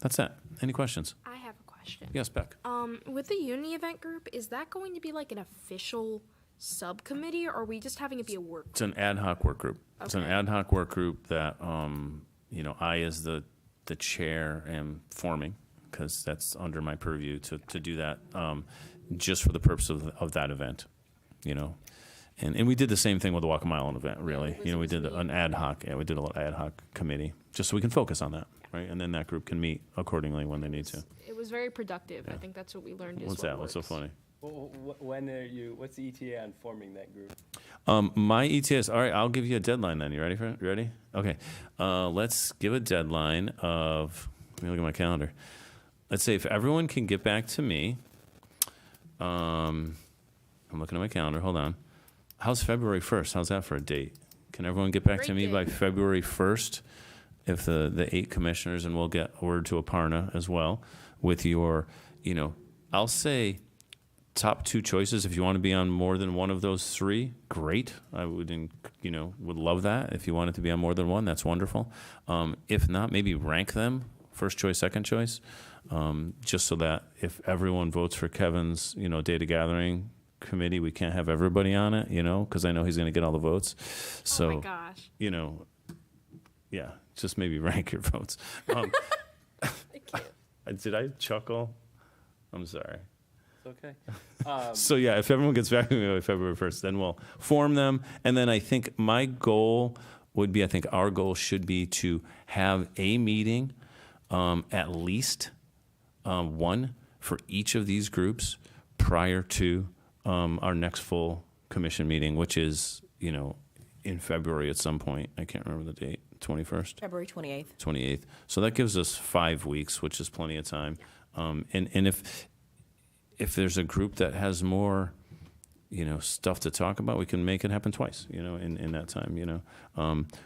that's that. Any questions? I have a question. Yes, Beck. With the Unity event group, is that going to be like an official subcommittee, or are we just having it be a work It's an ad hoc work group. It's an Okay. ad hoc work group that, I as the chair am forming, because that's under my purview to do that, just for the purpose of that event, And we did the same thing with the Walk a Mile event, really. We did an ad hoc, we did a little ad hoc committee, just so we can focus on that, right? And then that group can meet accordingly when they need to. It was very productive. I think that's what we learned. What's that? What's so funny? What's the ETA on forming that group? My ETS, all right, I'll give you a deadline then. You ready for it? You ready? Okay. Let's give a deadline of, let me look at my calendar. Let's say if everyone can get back to me, I'm looking at my calendar, hold on. How's February 1st? How's that for a date? Can everyone get back to Great me date. by February 1st? If the 8 commissioners, and we'll get word to Aparna as well with your, I'll say top two choices. If you want to be on more than one of those three, great. I would, would love that. If you wanted to be on more than one, that's wonderful. If not, maybe rank them, first choice, second choice, just so that if everyone votes for Kevin's, data gathering committee, we can't have everybody on it, because I know he's going to get all the votes. So, Oh my gosh. Yeah, just maybe rank your votes. Did I chuckle? I'm sorry. It's okay. So yeah, if everyone gets back to me by February 1st, then we'll form them. And then I think my goal would be, I think our goal should be to have a meeting, at least one for each of these groups prior to our next full commission meeting, which is, in February at some point. I can't remember the date, 21st? February 28th. 28th. So that gives us 5 weeks, which is plenty of time. And if there's a group that has more, stuff to talk about, we can make it happen twice, in that time,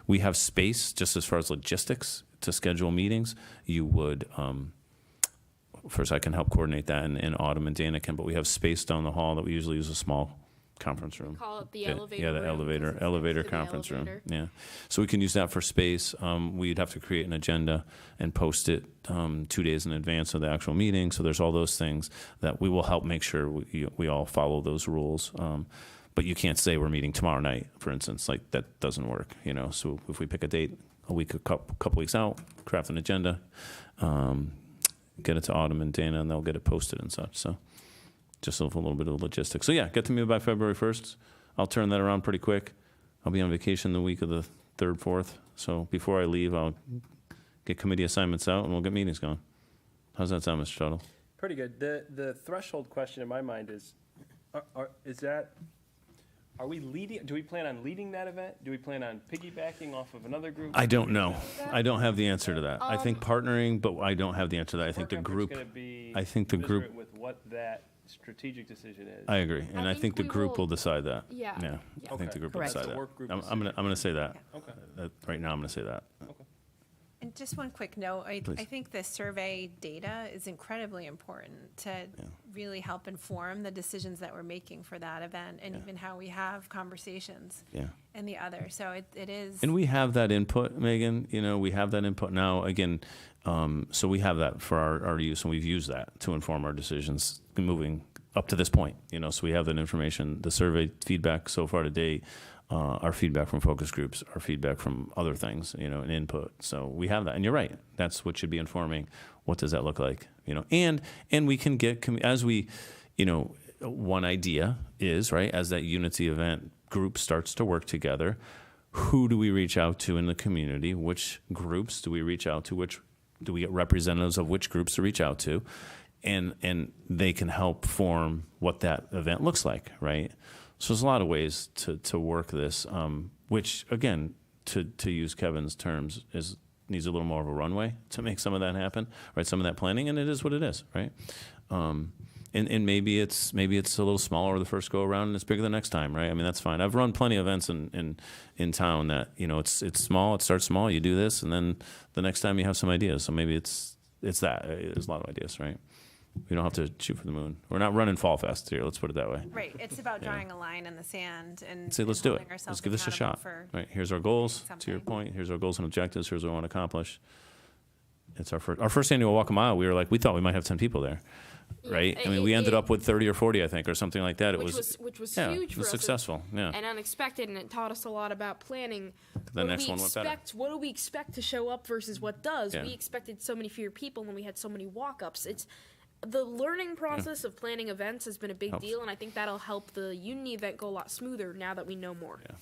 We have space, just as far as logistics, to schedule meetings. You would, first I can help coordinate that, and Autumn and Dana can, but we have space down the hall that we usually use a small conference room. Call it the Yeah, elevator Yeah, the room, elevator, 'cause it's elevator next to the conference room, elevator. yeah. So we can use that for space. We'd have to create an agenda and post it 2 days in advance of the actual meeting. So there's all those things that we will help make sure we all follow those rules. But you can't say we're meeting tomorrow night, for instance, like that doesn't work, So if we pick a date, a couple weeks out, craft an agenda, get it to Autumn and Dana, and they'll get it posted and such, so. Just a little bit of logistics. So yeah, get to me by February 1st. I'll turn that around pretty quick. I'll be on vacation the week of the 3rd, 4th. So before I leave, I'll get committee assignments out and we'll get meetings going. How's that sound, Mr. Tuttle? Pretty good. The threshold question in my mind is, are we leading, do we plan on leading that event? Do we plan on piggybacking off of another group? I don't know. I don't have the answer to that. I think partnering, but I don't have the answer to that. I think the Work effort's group, gonna be I think the group, commensurate with what that strategic decision is. I agree. And I think the we group will- will decide that. Yeah. Yeah, I think the group will Correct. decide It's a that. work group I'm gonna say that. Okay. Right now, I'm gonna say that. And just one quick note, I Please. think the survey data is incredibly important to really help inform the decisions that we're making for that event and even how we have conversations Yeah. and the other. So it is. And we have that input, Megan, we have that input now, again, so we have that for our use, and we've used that to inform our decisions moving up to this point, so we have that information, the survey feedback so far to date, our feedback from focus groups, our feedback from other things, and input, so we have that, and you're right, that's what should be informing, what does that look like, and we can get, as we, one idea is, right, as that Unity event group starts to work together, who do we reach out to in the community? Which groups do we reach out to? Which do we get representatives of which groups to reach out to? And they can help form what that event looks like, right? So there's a lot of ways to work this, which again, to use Kevin's terms, needs a little more of a runway to make some of that happen, right? Some of that planning, and it is what it is, right? And maybe it's a little smaller the first go around, and it's bigger the next time, right? I mean, that's fine. I've run plenty of events in town that it's small. It starts small. You do this, and then the next time you have some ideas. So maybe it's that. There's a lot of ideas, right? We don't have to shoot for the moon. We're not running Fall Fest here. Let's put it that way. Right, it's about drawing a line in the sand and. Say, let's and do it. holding Let's ourselves give this a accountable shot. for- Right. Here's our goals. To your something. point, here's our goals and objectives. Here's what we want to accomplish. It's our first annual Walk a Mile. We thought we might have 10 people there, right? I mean, we ended up with 30 or 40, I think, or something like that. It Which was was yeah, huge it for was us. successful. Yeah. And unexpected, and it taught us a lot about planning. The What next we one went better. What do we expect to show up versus what does? Yeah. We expected so many fewer people, and we had so many walk-ups. It's the learning process of planning events has been a big Helps. deal, and I think that'll help the Unity event go a lot smoother now that we know more. Yeah.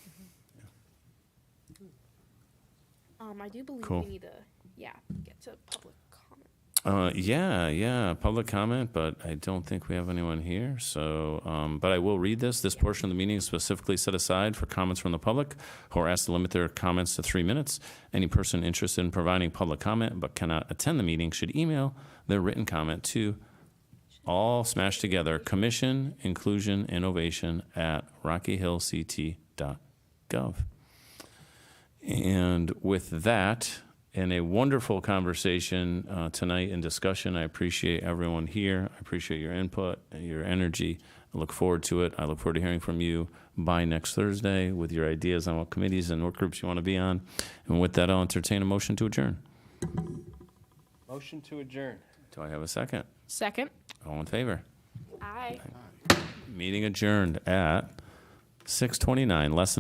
I do believe Cool. we need to, get to public comment. Yeah, public comment, but I don't think we have anyone here. So, but I will read this. This portion of the meeting is specifically set aside for comments from the public who are asked to limit their comments to 3 minutes. Any person interested in providing public comment but cannot attend the meeting should email their written comment to all smashed together, Commission Inclusion Innovation at rockyhillct.gov. And with that, and a wonderful conversation tonight and discussion. I appreciate everyone here. I appreciate your input, your energy. I look forward to it. I look forward to hearing from you by next Thursday with your ideas on what committees and work groups you want to be on. And with that, I'll entertain a motion to adjourn. Motion to adjourn. Do I have a second? Second. All in favor? Aye. Meeting adjourned at 6:29, less than